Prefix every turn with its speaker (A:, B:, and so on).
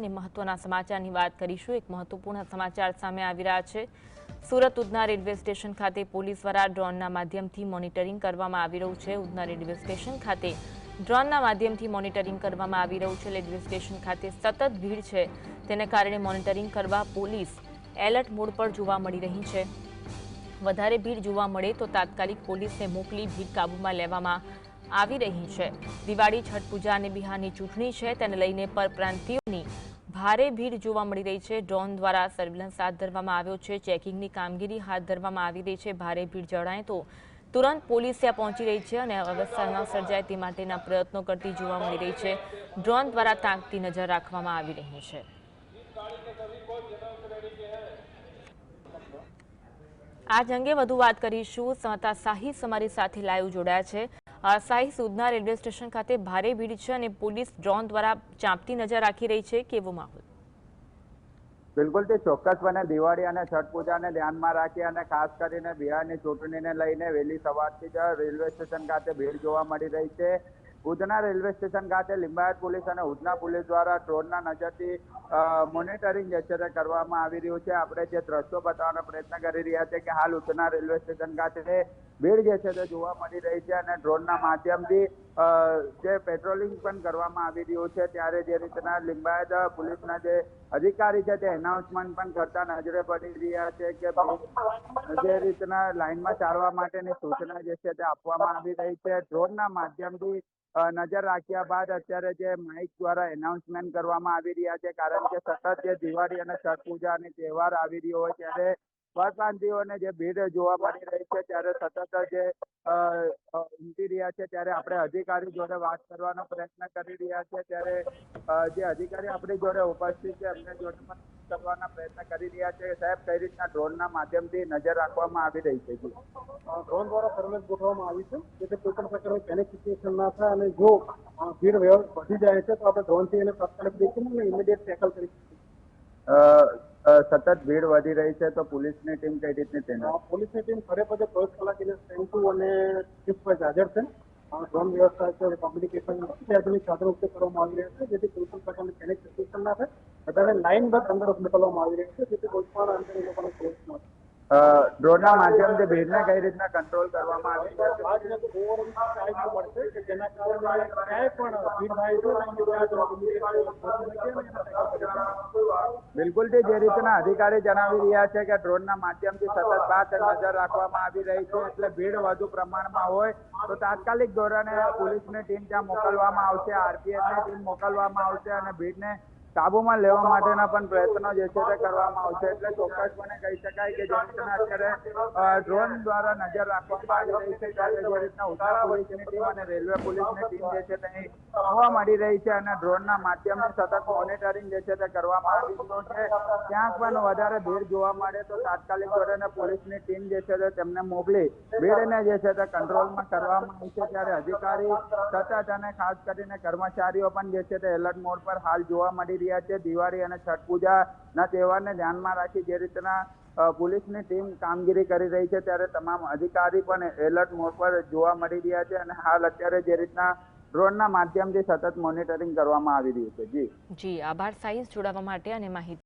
A: મહત્વના સમાચારની વાત કરીશું। એક મહત્વપૂર્ણ સમાચાર સામે આવી રહ્યા છે। સુરત ઉધના રેલવે સ્ટેશન ખાતે પોલીસ દ્વારા ડ્રોનના માધ્યમથી મોનિટરિંગ કરવામાં આવી રહ્યું છે। ઉધના રેલવે સ્ટેશન ખાતે ડ્રોનના માધ્યમથી મોનિટરિંગ કરવામાં આવી રહ્યું છે। રેલવે સ્ટેશન ખાતે સતત ભીડ છે, તેને કારણે મોનિટરિંગ કરવા પોલીસ એલર્ટ મોડ પર જોવા મળી રહી છે। વધારે ભીડ જોવા મળે તો તાત્કાલિક પોલીસને મોકલી ભીડ કાબૂમાં લેવામાં આવી રહી છે। દિવાળી, છઠ પૂજા અને બિહારની ચૂંટણી છે, તેને લઈને પરપ્રાંતિયોની ભારે ભીડ જોવા મળી રહી છે। ડ્રોન દ્વારા સર્વેલન્સ હાથ ધરવામાં આવ્યો છે, ચેકિંગની કામગીરી હાથ ધરવામાં આવી રહી છે। ભારે ભીડ જણાય તો તુરંત પોલીસ ત્યાં પહોંચી રહી છે અને અવ્યવસ્થા ન સર્જાય તે માટેના પ્રયત્નો કરતી જોવા મળી રહી છે। ડ્રોન દ્વારા તાકતી નજર રાખવામાં આવી રહી છે। આજ અંગે વધુ વાત કરીશું। સંવાદદાતા સાહિસ અમારી સાથે લાઈવ જોડાયા છે। સાહિસ, ઉધના રેલવે સ્ટેશન ખાતે ભારે ભીડ છે અને પોલીસ ડ્રોન દ્વારા ચાંપતી નજર રાખી રહી છે, કેવો માહોલ?
B: બિલકુલ તે ચોક્કસપણે દિવાળી અને છઠ પૂજાને ધ્યાનમાં રાખી અને ખાસ કરીને બિહારની ચૂંટણીને લઈને વહેલી સવારથી જ રેલવે સ્ટેશન ખાતે ભીડ જોવા મળી રહી છે। ઉધના રેલવે સ્ટેશન ખાતે લિંબાયત પોલીસ અને ઉધના પોલીસ દ્વારા ડ્રોનના નજરથી મોનિટરિંગ જે છે તે કરવામાં આવી રહ્યું છે। આપણે જે દ્રશ્યો બતાવવાનો પ્રયત્ન કરી રહ્યા છે કે હાલ ઉધના રેલવે સ્ટેશન ખાતે ભીડ જે છે તે જોવા મળી રહી છે અને ડ્રોનના માધ્યમથી જે પેટ્રોલિંગ પણ કરવામાં આવી રહ્યું છે, ત્યારે જે રીતના લિંબાયત પોલીસના જે અધિકારી છે તે એનાઉન્સમેન્ટ પણ કરતા નજરે પડી રહ્યા છે કે જે રીતના લાઇનમાં ચાલવા માટેની સૂચના જે છે તે આપવામાં આવી રહી છે। ડ્રોનના માધ્યમથી નજર રાખ્યા બાદ અત્યારે જે માઇક દ્વારા એનાઉન્સમેન્ટ કરવામાં આવી રહ્યા છે, કારણ કે સતત જે દિવાળી અને છઠ પૂજાની તહેવાર આવી રહ્યો હોય ત્યારે પરપ્રાંતિયોને જે ભીડ જોવા મળી રહી છે, ત્યારે સતત જે ઉમટી રહ્યા છે, ત્યારે આપણે અધિકારી જોડે વાત કરવાનો પ્રયત્ન કરી રહ્યા છે। ત્યારે જે અધિકારી આપણી જોડે ઉપસ્થિત છે એમને જોડે પણ કરવાના પ્રયત્ન કરી રહ્યા છે। સાહેબ, કઈ રીતના ડ્રોનના માધ્યમથી નજર રાખવામાં આવી રહી છે?
C: ડ્રોન દ્વારા સર્વેલન્સ ગોઠવવામાં આવી છે, જેથી કોઈ પણ પ્રકારની પેનિક સિચ્યુએશન ના થાય અને જો ભીડ વધી જાય છે તો આપણે ડ્રોનથી એને તાત્કાલિક દેખીને ઇમિડિયેટ ટેકલ કરી શકીએ।
B: સતત ભીડ વધી રહી છે તો પોલીસની ટીમ કઈ રીતની તૈનાત?
C: પોલીસની ટીમ ઘરે બધે 24 કલાક એને સ્ટેન્ડ અને શિફ્ટ વાઇઝ હાજર છે। ડ્રોન વ્યવસ્થા છે, કોમ્યુનિકેશન અત્યાધુનિક સાધનો ઉપયોગ કરવામાં આવી રહ્યા છે, જેથી કોઈ પણ પ્રકારની પેનિક સિચ્યુએશન ના થાય। બધાને લાઇનબદ્ધ અંદર મોકલવામાં આવી રહી છે, જેથી કોઈ પણ અંદર એ લોકોને ક્રોસ ન થાય।
B: ડ્રોનના માધ્યમથી ભીડને કઈ રીતના કંટ્રોલ કરવામાં આવી છે?
C: મળશે કે જેના કારણે ક્યાંય પણ ભીડ થાય
B: બિલકુલ જે રીતના અધિકારી જણાવી રહ્યા છે કે ડ્રોનના માધ્યમથી સતત બાદ નજર રાખવામાં આવી રહી છે, એટલે ભીડ વધુ પ્રમાણમાં હોય તો તાત્કાલિક ધોરણે પોલીસની ટીમ ત્યાં મોકલવામાં આવશે, આરપીએફની ટીમ મોકલવામાં આવશે અને ભીડને કાબુમાં લેવા માટેના પણ પ્રયત્નો જે છે તે કરવામાં આવશે। એટલે ચોક્કસપણે કહી શકાય કે જે રીતના અત્યારે ડ્રોન દ્વારા નજર રાખવામાં આવી રહી છે, ત્યારે જે રીતના ઉધના પોલીસની ટીમ અને રેલવે પોલીસની ટીમ જે છે તે જોવા મળી રહી છે અને ડ્રોનના માધ્યમથી સતત મોનિટરિંગ જે છે તે કરવામાં આવી રહ્યું છે। ક્યાંક પણ વધારે ભીડ જોવા મળે તો તાત્કાલિક ધોરણે પોલીસની ટીમ જે છે તે તેમને મોકલી ભીડને જે છે તે કંટ્રોલમાં કરવામાં આવશે। ત્યારે અધિકારી સતત અને ખાસ કરીને કર્મચારીઓ પણ જે છે તે એલર્ટ મોડ પર હાલ જોવા મળી રહ્યા છે। દિવાળી અને છઠ પૂજાના તહેવારને ધ્યાનમાં રાખી જે રીતના પોલીસની ટીમ કામગીરી કરી રહી છે, ત્યારે તમામ અધિકારી પણ એલર્ટ મોડ પર જોવા મળી રહ્યા છે અને હાલ અત્યારે જે રીતના ડ્રોનના માધ્યમથી સતત મોનિટરિંગ કરવામાં આવી રહ્યું છે।
A: જી આભાર સાહિસ જોડાવા માટે અને માહિતી